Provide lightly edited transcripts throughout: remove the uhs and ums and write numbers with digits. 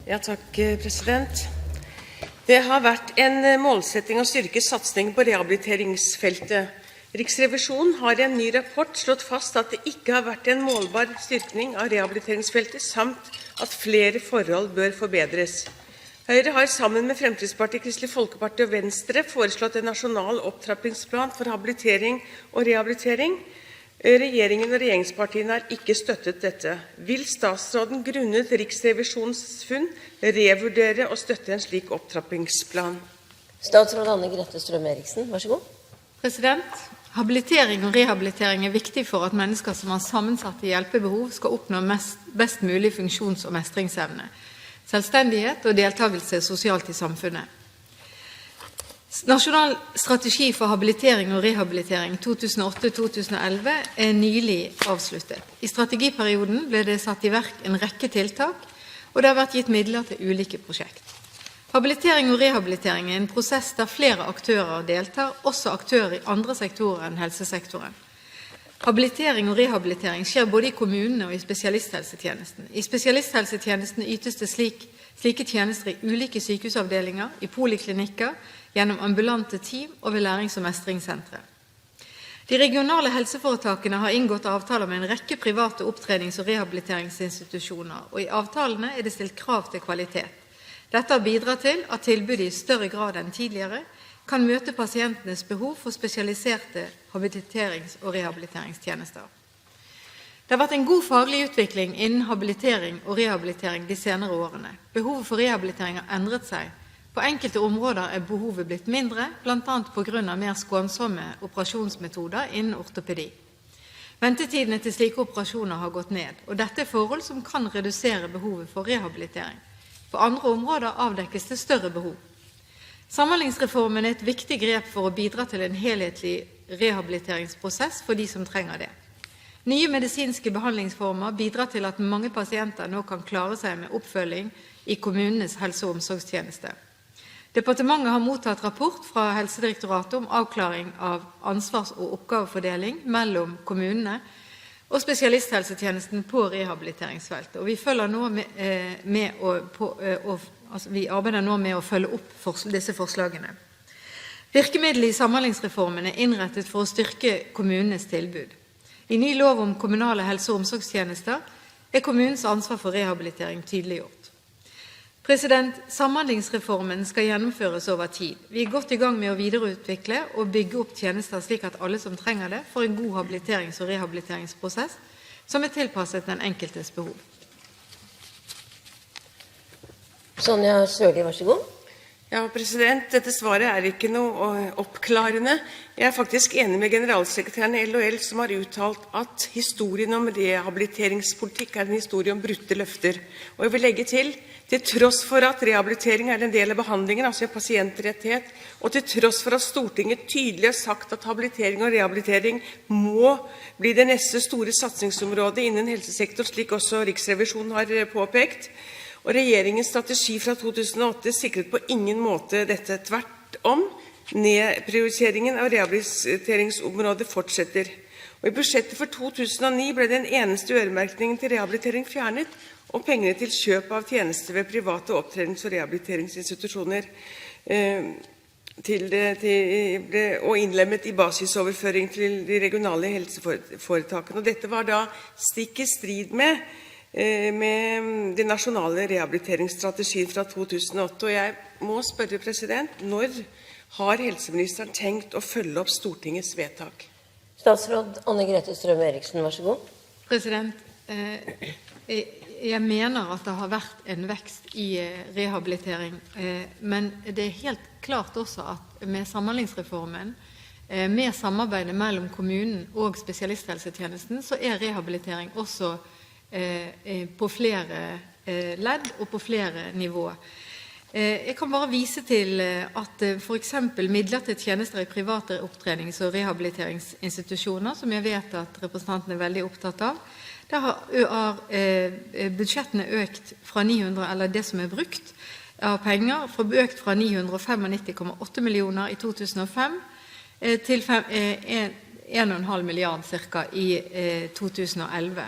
Ja, takk, president. Det har vært en målsetting å styrke satsingen på rehabiliteringsfeltet. Riksrevisjonen har i en ny rapport slått fast at det ikke har vært en målbar styrking av rehabiliteringsfeltet, samt at flere forhold bør forbedres. Høyre har sammen med Fremskrittspartiet, Kristelig Folkeparti og Venstre foreslått en nasjonal opptrappingsplan for habilitering og rehabilitering. Regjeringen og regjeringspartiene har ikke støttet dette. Vil statsråden grunnet Riksrevisjonens funn revurdere og støtte en slik opptrappingsplan? Statsråd Anne-Grete Strøm-Eriksen, vær så god. President, habilitering og rehabilitering er viktig for at mennesker som har sammensatte hjelpebehov skal oppnå best mulig funksjons- og mestringsevne, selvstendighet og deltakelse sosialt i samfunnet. Nasjonal strategi for habilitering og rehabilitering 2008-2011 er nylig avsluttet. I strategiperioden ble det satt i verk en rekke tiltak, og det har vært gitt midler til ulike prosjekt. Habilitering og rehabilitering er en prosess der flere aktører deltar, også aktører i andre sektorer enn helsesektoren. Habilitering og rehabilitering skjer både i kommunene og i spesialisthelsetjenesten. I spesialisthelsetjenesten ytes det slike tjenester i ulike sykehusavdelinger, i poliklinikker, gjennom ambulante team og ved lærings- og mestringssentre. De regionale helseforetakene har inngått avtaler med en rekke private opptrenings- og rehabiliteringsinstitusjoner, og i avtalene er det stilt krav til kvalitet. Dette har bidratt til at tilbudet i større grad enn tidligere kan møte pasientenes behov for spesialiserte habiliterings- og rehabiliteringstjenester. Det har vært en god faglig utvikling innen habilitering og rehabilitering de senere årene. Behovet for rehabilitering har endret seg. På enkelte områder er behovet blitt mindre, blant annet på grunn av mer skånsomme operasjonsmetoder innen ortopedi. Ventetidene til slike operasjoner har gått ned, og dette er forhold som kan redusere behovet for rehabilitering. På andre områder avdekkes det større behov. Samhandlingsreformen er et viktig grep for å bidra til en helhetlig rehabiliteringsprosess for de som trenger det. Nye medisinske behandlingsformer bidrar til at mange pasienter nå kan klare seg med oppfølging i kommunenes helse- og omsorgstjeneste. Departementet har mottatt rapport fra Helsedirektoratet om avklaring av ansvars- og oppgavefordeling mellom kommunene og spesialisthelsetjenesten på rehabiliteringsfeltet. Og vi arbeider nå med å følge opp disse forslagene. Virkemidlet i samhandlingsreformen er innrettet for å styrke kommunenes tilbud. I ny lov om kommunale helse- og omsorgstjenester er kommunens ansvar for rehabilitering tydeliggjort. Samhandlingsreformen skal gjennomføres over tid. Vi er godt i gang med å videreutvikle og bygge opp tjenester slik at alle som trenger det får en god habiliterings- og rehabiliteringsprosess som er tilpasset den enkeltes behov. Sonja Sørli, vær så god. Ja, president, dette svaret er ikke noe oppklarende. Jeg er faktisk enig med generalsekretæren i LHL som har uttalt at historien om rehabiliteringspolitikk er en historie om brutte løfter. Og jeg vil legge til tross for at rehabilitering er en del av behandlingen, altså en pasientrettighet, og til tross for at Stortinget tydelig har sagt at habilitering og rehabilitering må bli det neste store satsingsområdet innen helsesektor, slik også Riksrevisjonen har påpekt, og regjeringens strategi fra 2008 sikret på ingen måte dette. Tvert om, nedprioriteringen av rehabiliteringsområdet fortsetter. Og i budsjettet for 2009 ble den eneste øremerkningen til rehabilitering fjernet, og pengene til kjøp av tjenester ved private opptrenings- og rehabiliteringsinstitusjoner og innlemmet i basisoverføring til de regionale helseforetakene. Og dette var da stikk i strid med den nasjonale rehabiliteringsstrategien fra 2008. Og jeg må spørre, president, når har helseministeren tenkt å følge opp Stortingets vedtak? Statsråd Anne-Grete Strøm-Eriksen, vær så god. President, jeg mener at det har vært en vekst i rehabilitering, men det er helt klart også at med samhandlingsreformen, med samarbeidet mellom kommunen og spesialisthelsetjenesten, så er rehabilitering også på flere ledd og på flere nivå. Jeg kan bare vise til at for eksempel midler til tjenester i private opptrenings- og rehabiliteringsinstitusjoner, som jeg vet at representanten er veldig opptatt av, der har budsjettene økt fra 900, eller det som er brukt av penger, økt fra 995,8 millioner i 2005 til 1,5 milliard cirka i 2011.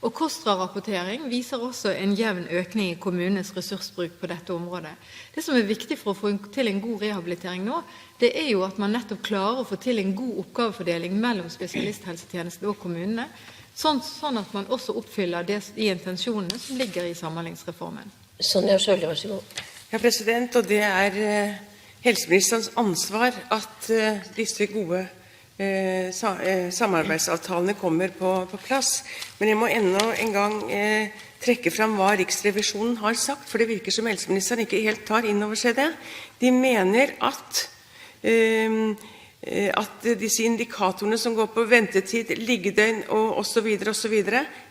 Og KOSTRA-rapportering viser også en jevn økning i kommunenes ressursbruk på dette området. Det som er viktig for å få til en god rehabilitering nå, det er jo at man nettopp klarer å få til en god oppgavefordeling mellom spesialisthelsetjenesten og kommunene, sånn at man også oppfyller de intensjonene som ligger i Samhandlingsreformen. Sonja Sjøli, vær så god. Ja, og det er helseministerens ansvar at disse gode samarbeidsavtalene kommer på plass. Men jeg må enda en gang trekke fram hva Riksrevisjonen har sagt, for det virker som helseministeren ikke helt tar inn over seg det. De mener at disse indikatorene som går på ventetid, liggedøgn og så videre,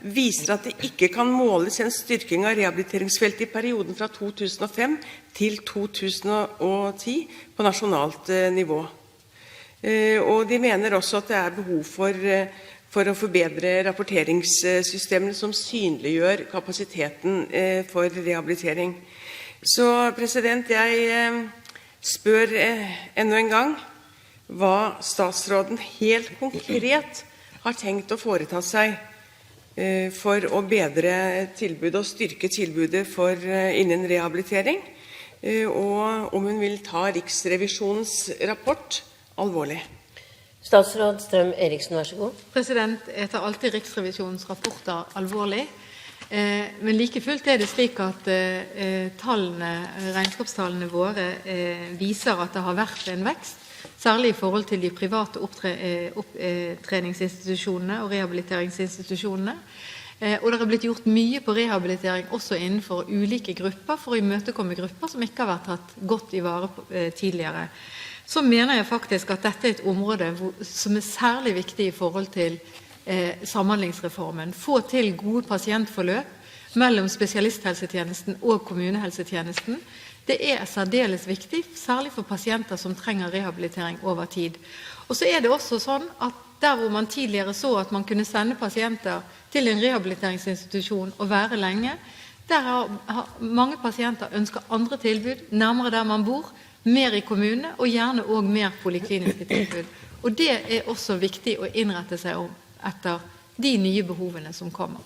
viser at det ikke kan måles en styrking av rehabiliteringsfeltet i perioden fra 2005 til 2010 på nasjonalt nivå. Og de mener også at det er behov for å forbedre rapporteringssystemene som synliggjør kapasiteten for rehabilitering. Så jeg spør enda en gang hva statsråden helt konkret har tenkt å foreta seg for å bedre tilbudet og styrke tilbudet innen rehabilitering, og om hun vil ta Riksrevisjonens rapport alvorlig. Statsråd Strøm-Erichsen, vær så god. Jeg tar alltid Riksrevisjonens rapporter alvorlig, men like fullt er det slik at regnskapstallene våre viser at det har vært en vekst, særlig i forhold til de private opptreningsinstitusjonene og rehabiliteringsinstitusjonene. Og det har blitt gjort mye på rehabilitering også innenfor ulike grupper for å imøtekomme grupper som ikke har vært tatt godt i vare på tidligere. Så mener jeg faktisk at dette er et område som er særlig viktig i forhold til Samhandlingsreformen. Få til gode pasientforløp mellom spesialisthelsetjenesten og kommunehelsetjenesten. Det er særdeles viktig, særlig for pasienter som trenger rehabilitering over tid. Og så er det også sånn at der hvor man tidligere så at man kunne sende pasienter til en rehabiliteringsinstitusjon og være lenge, der har mange pasienter ønsket andre tilbud, nærmere der man bor, mer i kommunene og gjerne også mer polikliniske tilbud. Og det er også viktig å innrette seg om etter de nye behovene som kommer.